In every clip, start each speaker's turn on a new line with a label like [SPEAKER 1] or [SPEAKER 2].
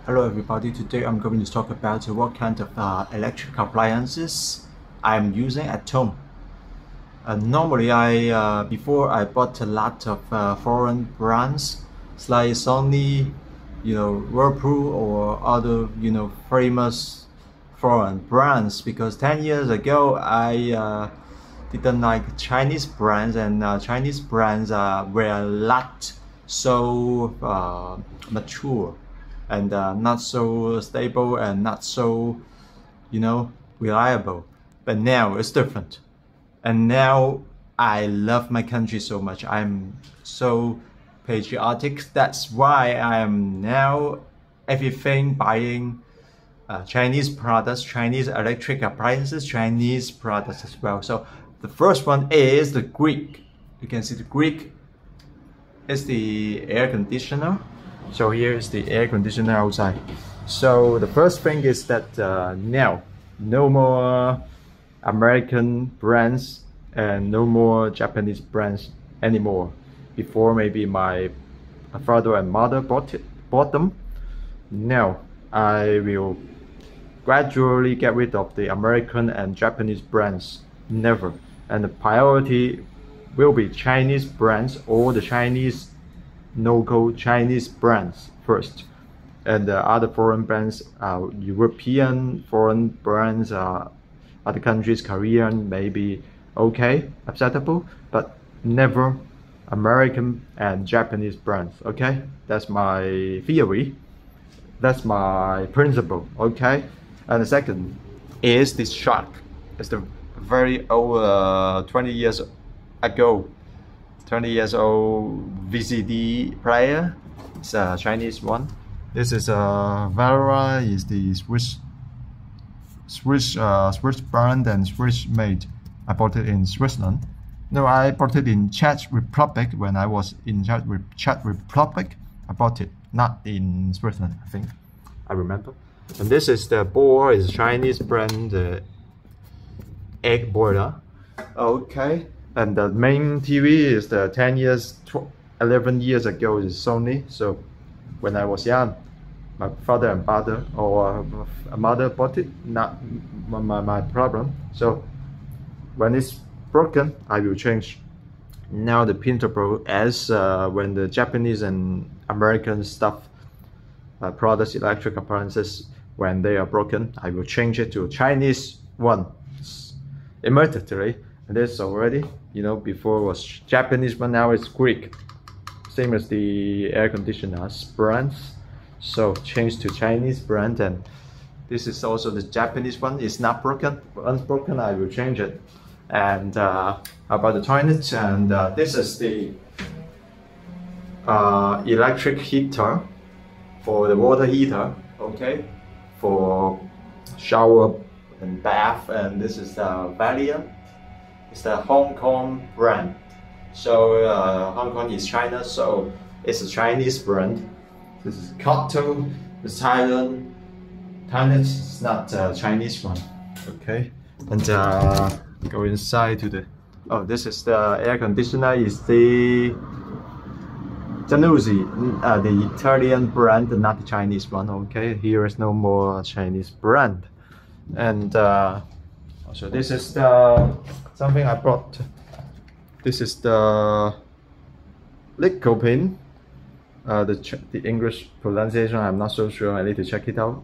[SPEAKER 1] Hello everybody, today I'm going to talk about what kind of electric appliances I'm using at home. Normally before I bought a lot of foreign brands like Sony, Whirlpool or other famous foreign brands, because 10 years ago I didn't like Chinese brands, and Chinese brands were not so mature and not so stable and not so reliable. But now it's different, and now I love my country so much. I'm so patriotic. That's why I am now everything buying Chinese products, Chinese electric appliances, Chinese products as well. So the first one is the Greek. You can see the Greek is the air conditioner. So here is the air conditioner outside. So the first thing is that now no more American brands and no more Japanese brands anymore. Before, maybe my father and mother bought them. Now I will gradually get rid of the American and Japanese brands. Never. And the priority will be Chinese brands, or the Chinese local Chinese brands first, and the other foreign brands, European foreign brands, other countries, Korean, maybe okay, acceptable, but never American and Japanese brands. Okay, that's my theory, that's my principle. Okay, and the second is this Shark. It's the very old 20 years old VCD player. It's a Chinese one. This is Valora, is the Swiss brand and Swiss made. I bought it in Switzerland. No, I bought it in Czech Republic. When I was in Czech Republic, I bought it, not in Switzerland, I think. I remember. And this is the boiler, is Chinese brand, egg boiler. Okay. And the main TV is the 11 years ago is Sony. So when I was young, my father and father or mother bought it, not my problem. So when it's broken, I will change. Now the printable, as when the Japanese and American stuff, products, electric appliances, when they are broken, I will change it to a Chinese one immediately. And this already, before was Japanese, but now it's Greek. Same as the air conditioners brands. So change to Chinese brand, and this is also the Japanese one. It's not broken. Once broken, I will change it. And about the toilet, and this is the electric heater for the water heater. Okay, for shower and bath, and this is the Valiant. It's the Hong Kong brand. So Hong Kong is China, so it's a Chinese brand. This is Cotto, the Thailand. Thailand is not a Chinese one. Okay, and go inside to the. Oh, this is the air conditioner. Is the Januzzi, the Italian brand, not the Chinese one. Okay, here is no more Chinese brand, and. So this is the something I brought. This is the lycopene. The English pronunciation I'm not so sure. I need to check it out.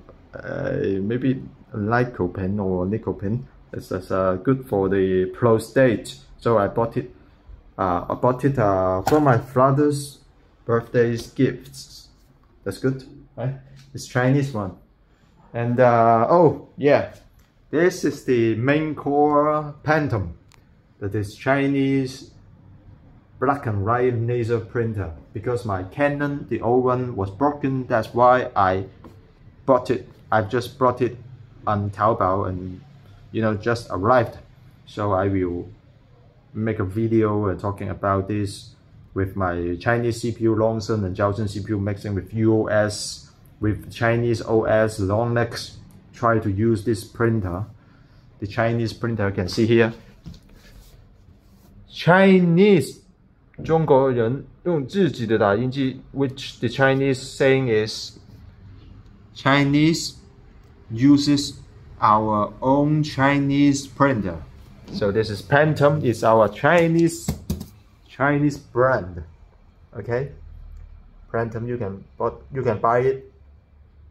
[SPEAKER 1] Maybe lycopene or lycopene. It's good for the prostate. So I bought it. For my father's birthday's gifts. That's good, right? It's Chinese one. And oh yeah. This is the main core Phantom. That is Chinese black and white laser printer. Because my Canon, the old one, was broken. That's why I bought it. I've just brought it on Taobao and just arrived. So I will make a video talking about this with my Chinese CPU Longson and Jiaozhen CPU mixing with UOS, with Chinese OS long necks. Try to use this printer, the Chinese printer. You can see here, Chinese 中国人用自己的打印机 which the Chinese saying is Chinese uses our own Chinese printer. So this is Phantom. It's our Chinese brand. Okay, Phantom. You can buy it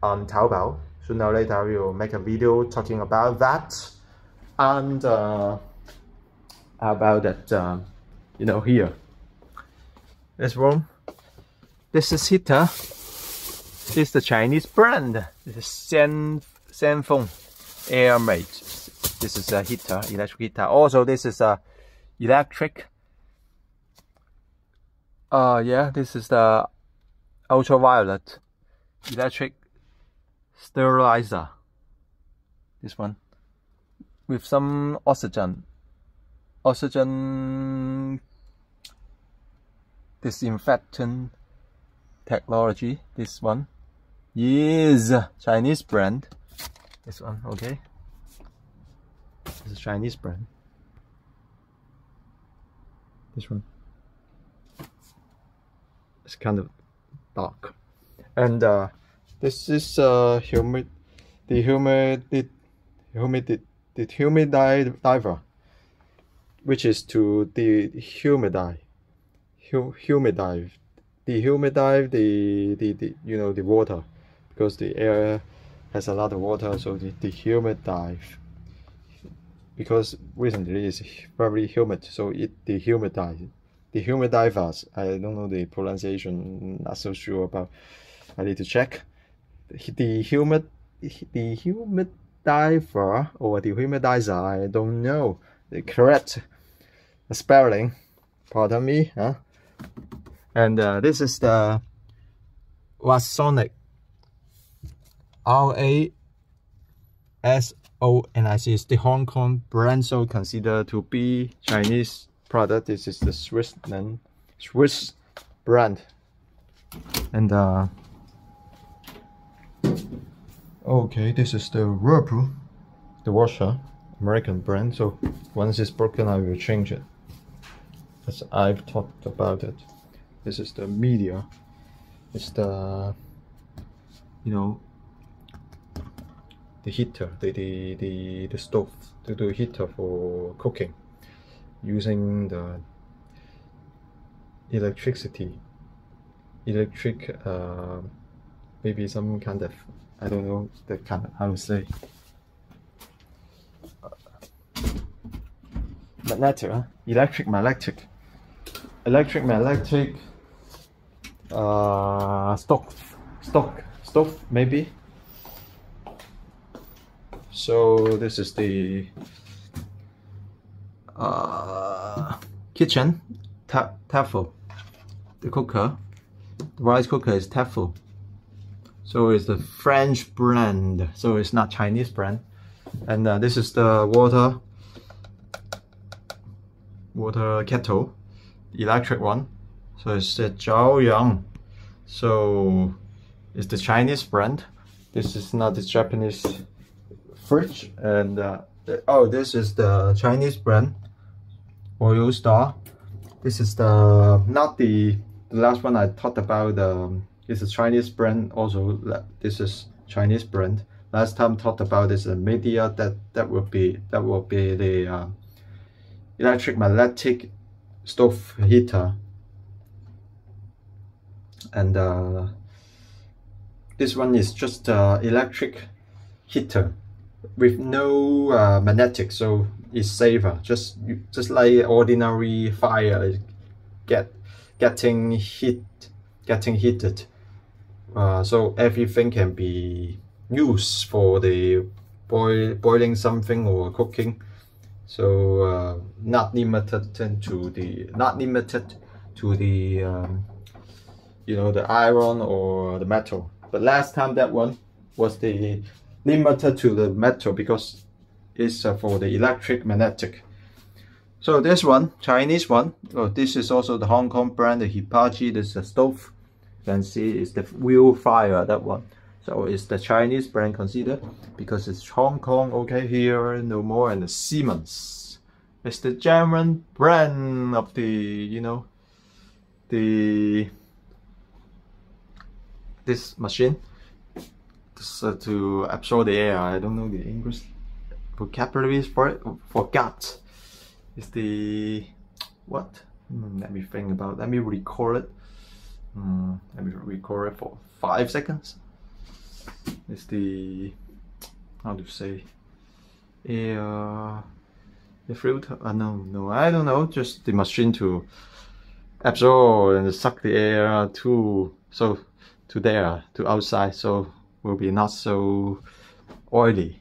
[SPEAKER 1] on Taobao. Sooner or later, we will make a video talking about that and about that. You know, here. This room. This is heater. This is the Chinese brand. This is Sanfeng Airmate. This is a heater, electric heater. Also, this is a electric. Yeah, this is the ultraviolet electric sterilizer. This one with some oxygen disinfectant technology. This one is Chinese brand. This one, okay. This is Chinese brand. This one. It's kind of dark. And this is humidifier, which is to dehumidify the you know, the water, because the air has a lot of water, so the dehumidify, because recently it's very humid, so it dehumidifies. I don't know the pronunciation, not so sure about. I need to check. The humidifier or dehumidizer, I don't know the correct spelling. Pardon me, huh? And this is the Rasonic, RASONIC. It's the Hong Kong brand, so considered to be Chinese product. This is the Swiss brand. And okay, this is the Whirlpool, the washer, American brand. So once it's broken, I will change it, as I've talked about it. This is the media. It's the, you know, the heater, the stove, the heater for cooking, using the maybe some kind of, I don't know the kind of, how to say, magnetic, electric stove maybe. So this is the kitchen tafel. The cooker, the rice cooker is tafel. So it's the French brand, so it's not Chinese brand. And this is the water kettle, the electric one. So it's the Zhaoyang. So it's the Chinese brand. This is not the Japanese fridge. And oh, this is the Chinese brand, Royal Star. This is the not the last one I talked about. It's a Chinese brand also. This is Chinese brand. Last time talked about is a media that will be the electric magnetic stove heater. And this one is just electric heater with no magnetic, so it's safer. Just like ordinary fire, getting heated. So everything can be used for the boiling something or cooking. So not limited to the you know, the iron or the metal. But last time that one was the limited to the metal, because it's for the electric magnetic. So this one, Chinese one, oh, this is also the Hong Kong brand, the Hitachi. This is a stove. You can see it's the wheel fire, that one. So it's the Chinese brand considered, because it's Hong Kong, okay, here no more. And the Siemens, it's the German brand of the, you know, this machine. to absorb the air. I don't know the English vocabularies for it. Forgot. It's the what? Let me think about. Let me record it. Let me record it for 5 seconds. It's the, how to say, air filter. No, I don't know. Just the machine to absorb and suck the air to outside, so will be not so oily.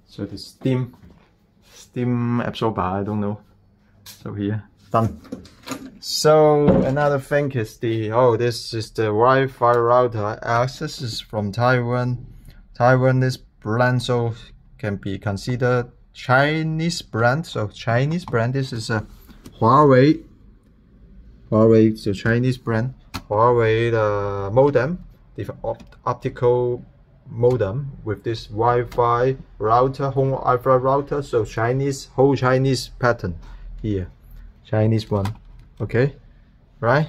[SPEAKER 1] So the steam absorber, I don't know. So here, done. So another thing is this is the Wi-Fi router. Access is from Taiwan. Taiwanese brand, so can be considered Chinese brand. So Chinese brand. This is a Huawei. Huawei is a Chinese brand. Huawei the modem, the optical modem with this Wi-Fi router, home Wi-Fi router. So Chinese, whole Chinese pattern here, Chinese one. Okay, right?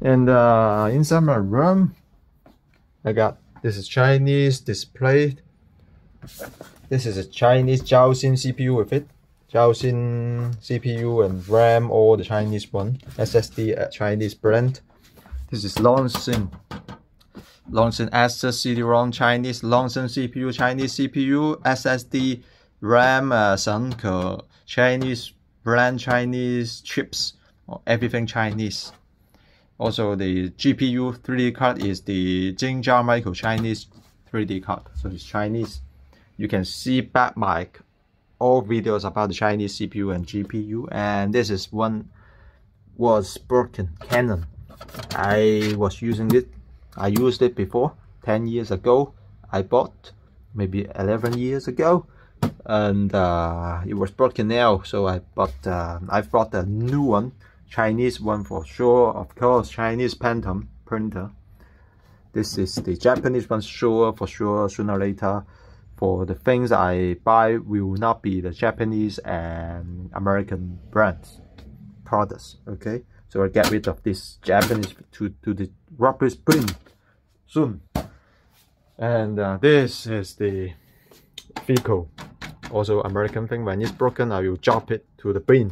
[SPEAKER 1] And inside my room, I got this is Chinese display. This is a Chinese Zhaoxin CPU with it. Zhaoxin CPU and RAM, all the Chinese one. SSD Chinese brand. This is Longsin Access CD-ROM Chinese, Longsin CPU Chinese CPU, SSD, RAM 沈可 Chinese brand, Chinese chips, everything Chinese. Also the GPU 3D card is the Jingjia Micro Chinese 3D card, so it's Chinese. You can see back my all videos about the Chinese CPU and GPU, and this is one was broken Canon. I was using it. I used it before 10 years ago. I bought maybe 11 years ago, and it was broken now. So I bought a new one, Chinese one for sure. Of course, Chinese Phantom printer. This is the Japanese one, sure for sure. Sooner or later, for the things I buy will not be the Japanese and American brands products. Okay, so I get rid of this Japanese to the rubber print soon. And this is the Fico, also American thing. When it's broken, I will drop it to the bin.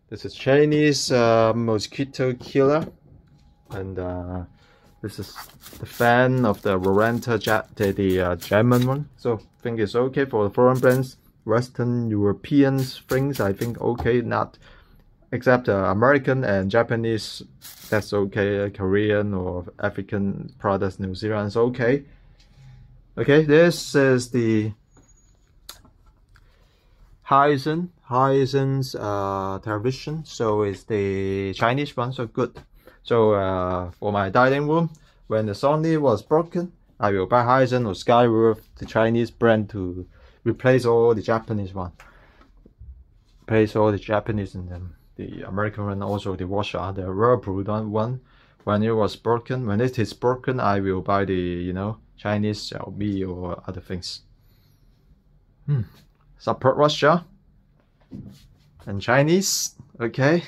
[SPEAKER 1] This is Chinese mosquito killer, and this is the fan of the Rorenta, the German one. So I think it's okay for the foreign brands. Western European things, I think okay, not except American and Japanese, that's okay. Korean or African products, New Zealand's okay. Okay, this is the Hisense television. So it's the Chinese one, so good. So for my dining room, when the Sony was broken, I will buy Hisense or Skyworth, the Chinese brand, to replace all the Japanese one. Replace all the Japanese and then the American one, also the washer, the Whirlpool one. When it was broken, when it is broken, I will buy the Chinese Xiaomi or other things. Support Russia and Chinese. Okay,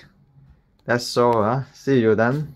[SPEAKER 1] that's all. See you then.